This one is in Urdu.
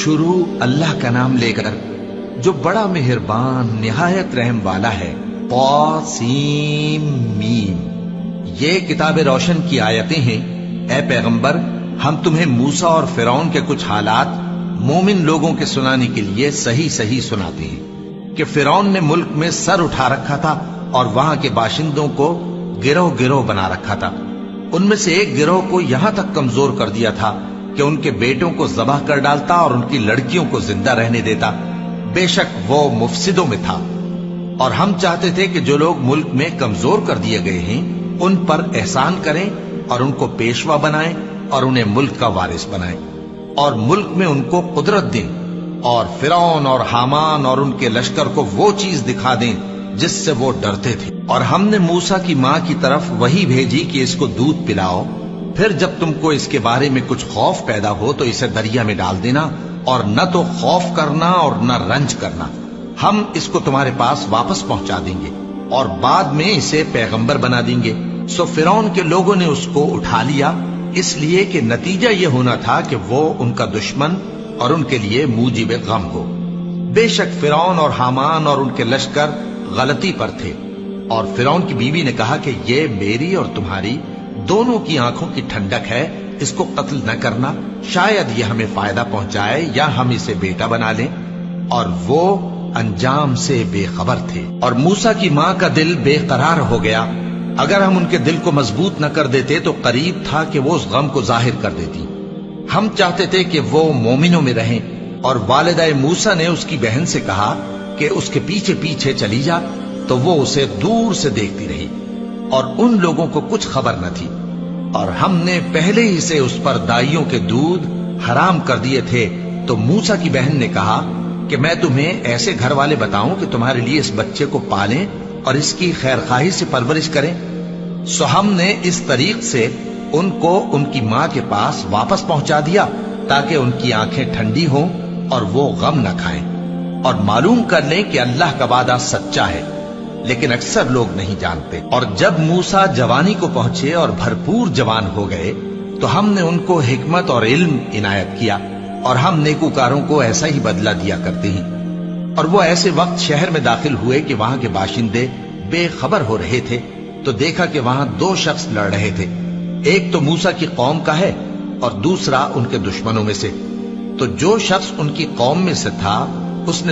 شروع اللہ کا نام لے کر جو بڑا مہربان نہایت رحم والا ہے۔ طاسیم میم۔ یہ کتاب روشن کی آیتیں ہیں۔ اے پیغمبر، ہم تمہیں موسیٰ اور فرعون کے کچھ حالات مومن لوگوں کے سنانے کے لیے صحیح صحیح سناتے ہیں کہ فرعون نے ملک میں سر اٹھا رکھا تھا اور وہاں کے باشندوں کو گروہ گروہ بنا رکھا تھا۔ ان میں سے ایک گروہ کو یہاں تک کمزور کر دیا تھا کہ ان کے بیٹوں کو ذبح کر ڈالتا اور ان کی لڑکیوں کو زندہ رہنے دیتا۔ بے شک وہ مفسدوں میں تھا، اور ہم چاہتے تھے کہ جو لوگ ملک میں کمزور کر دیے گئے ہیں ان پر احسان کریں اور ان کو پیشوا بنائیں اور انہیں ملک کا وارث بنائیں، اور ملک میں ان کو قدرت دیں، اور فرعون اور حامان اور ان کے لشکر کو وہ چیز دکھا دیں جس سے وہ ڈرتے تھے۔ اور ہم نے موسیٰ کی ماں کی طرف وحی بھیجی کہ اس کو دودھ پلاؤ، پھر جب تم کو اس کے بارے میں کچھ خوف پیدا ہو تو اسے دریا میں ڈال دینا، اور نہ تو خوف کرنا اور نہ رنج کرنا، ہم اس کو تمہارے پاس واپس پہنچا دیں گے اور بعد میں اسے پیغمبر بنا دیں گے۔ سو فرعون کے لوگوں نے اس کو اٹھا لیا، اس لیے کہ نتیجہ یہ ہونا تھا کہ وہ ان کا دشمن اور ان کے لیے موجب غم ہو۔ بے شک فرعون اور حامان اور ان کے لشکر غلطی پر تھے، اور فرعون کی بیوی نے کہا کہ یہ میری اور تمہاری دونوں کی آنکھوں کی ٹھنڈک ہے، اس کو قتل نہ کرنا، شاید یہ ہمیں فائدہ پہنچائے یا ہم اسے بیٹا بنا لیں۔ اور وہ انجام سے بے خبر تھے۔ اور موسیٰ کی ماں کا دل بے قرار ہو گیا، اگر ہم ان کے دل کو مضبوط نہ کر دیتے تو قریب تھا کہ وہ اس غم کو ظاہر کر دیتی۔ ہم چاہتے تھے کہ وہ مومنوں میں رہیں، اور والدہ موسیٰ نے اس کی بہن سے کہا کہ اس کے پیچھے پیچھے چلی جا، تو وہ اسے دور سے دیکھتی رہی، اور ان لوگوں کو کچھ خبر نہ تھی۔ اور ہم نے پہلے ہی سے اس پر دائیوں کے دودھ حرام کر دیے تھے۔ تو موسیٰ کی بہن نے کہا کہ میں تمہیں ایسے گھر والے بتاؤں کہ تمہارے لیے اس بچے کو پالیں اور اس کی خیر خواہی سے پرورش کریں۔ سو ہم نے اس طریق سے ان کو ان کی ماں کے پاس واپس پہنچا دیا تاکہ ان کی آنکھیں ٹھنڈی ہوں اور وہ غم نہ کھائیں، اور معلوم کر لیں کہ اللہ کا وعدہ سچا ہے، لیکن اکثر لوگ نہیں جانتے۔ اور جب موسیٰ جوانی کو پہنچے اور بھرپور جوان ہو گئے تو ہم نے ان کو حکمت اور علم عنایت کیا، اور ہم نیکوکاروں کو ایسا ہی بدلہ دیا کرتے ہیں۔ اور وہ ایسے وقت شہر میں داخل ہوئے کہ وہاں کے باشندے بے خبر ہو رہے تھے، تو دیکھا کہ وہاں دو شخص لڑ رہے تھے، ایک تو موسیٰ کی قوم کا ہے اور دوسرا ان کے دشمنوں میں سے۔ تو جو شخص ان کی قوم میں سے تھا اس نے